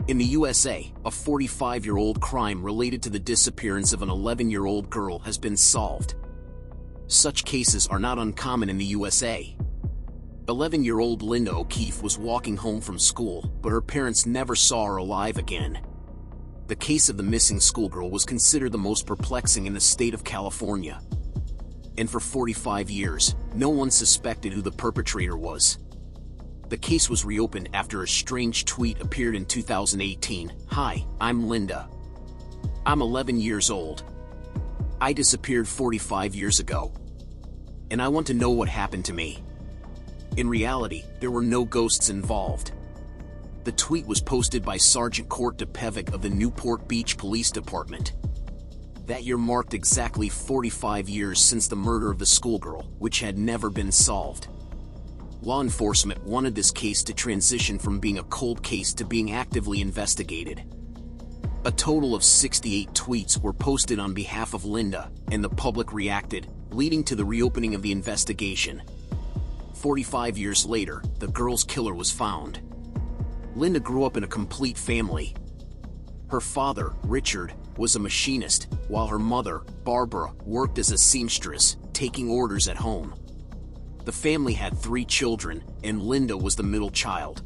In the USA, a 45-year-old crime related to the disappearance of an 11-year-old girl has been solved. Such cases are not uncommon in the USA. 11-year-old Linda O'Keefe was walking home from school, but her parents never saw her alive again. The case of the missing schoolgirl was considered the most perplexing in the state of California. And for 45 years, no one suspected who the perpetrator was. The case was reopened after a strange tweet appeared in 2018. "Hi, I'm Linda. I'm 11 years old. I disappeared 45 years ago. And I want to know what happened to me." In reality, there were no ghosts involved. The tweet was posted by Sergeant Court DePevic of the Newport Beach Police Department. That year marked exactly 45 years since the murder of the schoolgirl, which had never been solved. Law enforcement wanted this case to transition from being a cold case to being actively investigated. A total of 68 tweets were posted on behalf of Linda, and the public reacted, leading to the reopening of the investigation. 45 years later, the girl's killer was found. Linda grew up in a complete family. Her father, Richard, was a machinist, while her mother, Barbara, worked as a seamstress, taking orders at home. The family had 3 children, and Linda was the middle child.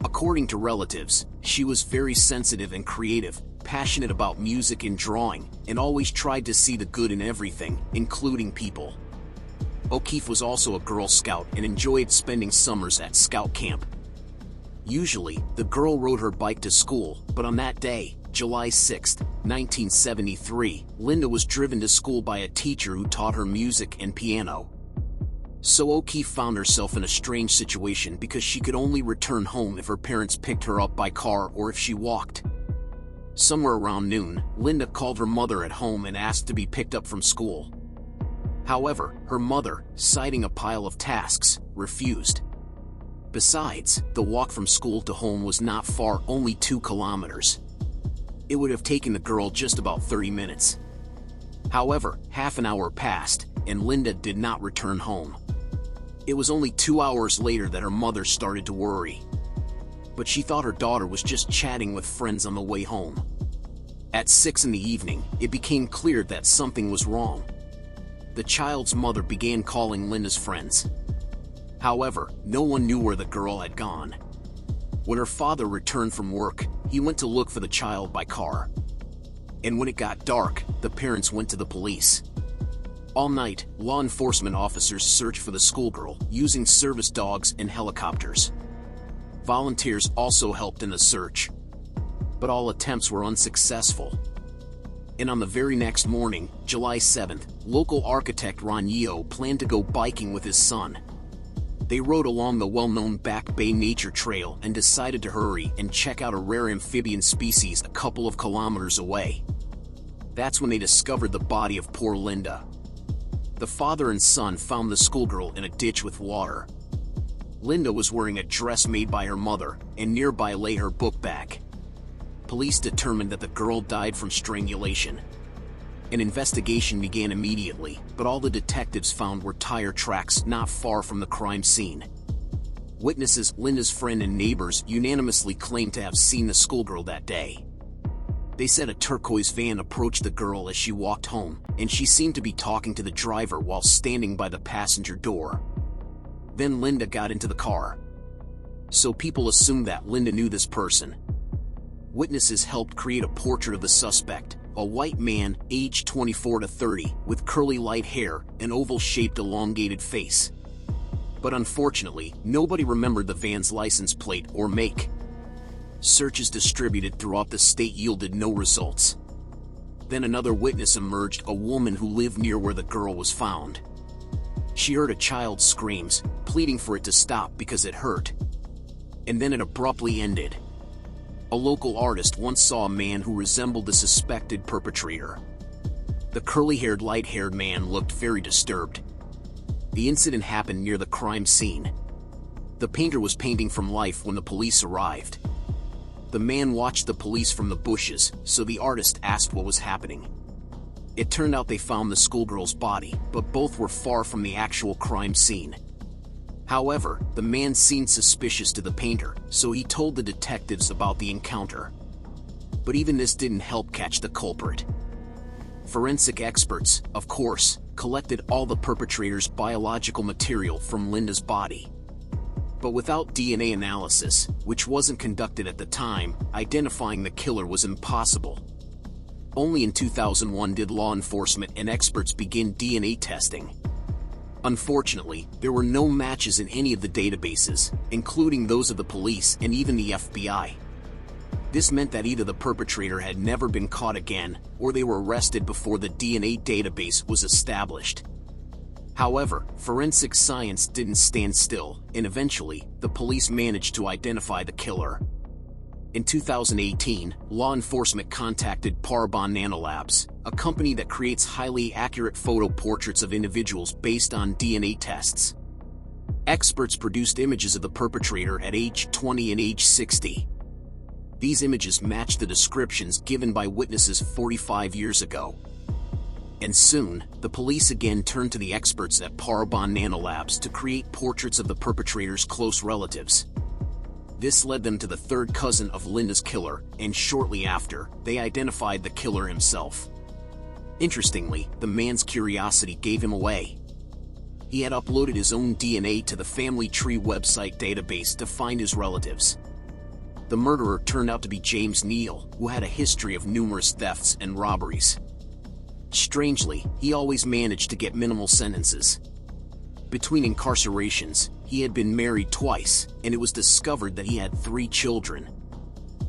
According to relatives, she was very sensitive and creative, passionate about music and drawing, and always tried to see the good in everything, including people. O'Keefe was also a Girl Scout and enjoyed spending summers at Scout camp. Usually, the girl rode her bike to school, but on that day, July 6, 1973, Linda was driven to school by a teacher who taught her music and piano. So O'Keefe found herself in a strange situation because she could only return home if her parents picked her up by car or if she walked. Somewhere around noon, Linda called her mother at home and asked to be picked up from school. However, her mother, citing a pile of tasks, refused. Besides, the walk from school to home was not far, only 2 kilometers. It would have taken the girl just about 30 minutes. However, half an hour passed, and Linda did not return home. It was only 2 hours later that her mother started to worry. But she thought her daughter was just chatting with friends on the way home. At 6 in the evening, it became clear that something was wrong. The child's mother began calling Linda's friends. However, no one knew where the girl had gone. When her father returned from work, he went to look for the child by car. And when it got dark, the parents went to the police. All night, law enforcement officers searched for the schoolgirl, using service dogs and helicopters. Volunteers also helped in the search. But all attempts were unsuccessful. And on the very next morning, July 7th, local architect Ron Yeo planned to go biking with his son. They rode along the well-known Back Bay Nature Trail and decided to hurry and check out a rare amphibian species a couple of kilometers away. That's when they discovered the body of poor Linda. The father and son found the schoolgirl in a ditch with water. Linda was wearing a dress made by her mother, and nearby lay her book bag. Police determined that the girl died from strangulation. An investigation began immediately, but all the detectives found were tire tracks not far from the crime scene. Witnesses, Linda's friend and neighbors, unanimously claimed to have seen the schoolgirl that day. They said a turquoise van approached the girl as she walked home, and she seemed to be talking to the driver while standing by the passenger door. Then Linda got into the car. So people assumed that Linda knew this person. Witnesses helped create a portrait of the suspect, a white man, aged 24 to 30, with curly light hair, an oval-shaped elongated face. But unfortunately, nobody remembered the van's license plate or make. Searches distributed throughout the state yielded no results. Then another witness emerged, a woman who lived near where the girl was found. She heard a child's screams, pleading for it to stop because it hurt. And then it abruptly ended. A local artist once saw a man who resembled the suspected perpetrator. The curly-haired, light-haired man looked very disturbed. The incident happened near the crime scene. The painter was painting from life when the police arrived. The man watched the police from the bushes, so the artist asked what was happening. It turned out they found the schoolgirl's body, but both were far from the actual crime scene. However, the man seemed suspicious to the painter, so he told the detectives about the encounter. But even this didn't help catch the culprit. Forensic experts, of course, collected all the perpetrator's biological material from Linda's body. But without DNA analysis, which wasn't conducted at the time, identifying the killer was impossible. Only in 2001 did law enforcement and experts begin DNA testing. Unfortunately, there were no matches in any of the databases, including those of the police and even the FBI. This meant that either the perpetrator had never been caught again, or they were arrested before the DNA database was established. However, forensic science didn't stand still, and eventually, the police managed to identify the killer. In 2018, law enforcement contacted Parabon Nanolabs, a company that creates highly accurate photo portraits of individuals based on DNA tests. Experts produced images of the perpetrator at age 20 and age 60. These images matched the descriptions given by witnesses 45 years ago. And soon, the police again turned to the experts at Parabon Nanolabs to create portraits of the perpetrator's close relatives. This led them to the third cousin of Linda's killer, and shortly after, they identified the killer himself. Interestingly, the man's curiosity gave him away. He had uploaded his own DNA to the family tree website database to find his relatives. The murderer turned out to be James Neal, who had a history of numerous thefts and robberies. Strangely, he always managed to get minimal sentences. Between incarcerations, he had been married twice, and it was discovered that he had 3 children.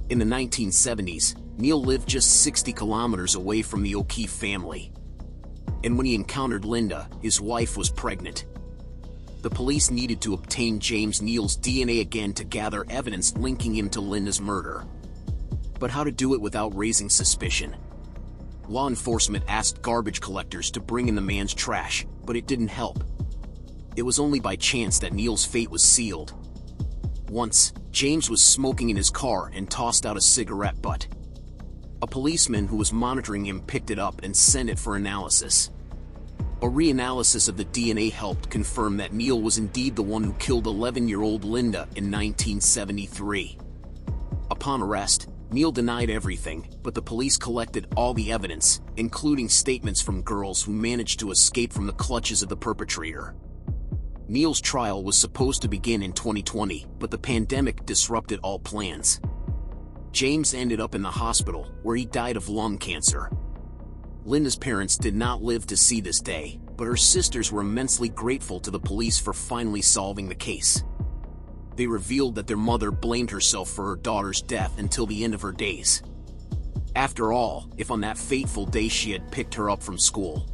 In the 1970s, Neal lived just 60 kilometers away from the O'Keefe family. And when he encountered Linda, his wife was pregnant. The police needed to obtain James Neal's DNA again to gather evidence linking him to Linda's murder. But how to do it without raising suspicion? Law enforcement asked garbage collectors to bring in the man's trash, but it didn't help. It was only by chance that Neal's fate was sealed. Once, James was smoking in his car and tossed out a cigarette butt. A policeman who was monitoring him picked it up and sent it for analysis. A reanalysis of the DNA helped confirm that Neal was indeed the one who killed 11-year-old Linda in 1973. Upon arrest, Neal denied everything, but the police collected all the evidence, including statements from girls who managed to escape from the clutches of the perpetrator. Neal's trial was supposed to begin in 2020, but the pandemic disrupted all plans. James ended up in the hospital, where he died of lung cancer. Linda's parents did not live to see this day, but her sisters were immensely grateful to the police for finally solving the case. They revealed that their mother blamed herself for her daughter's death until the end of her days. After all, if on that fateful day she had picked her up from school,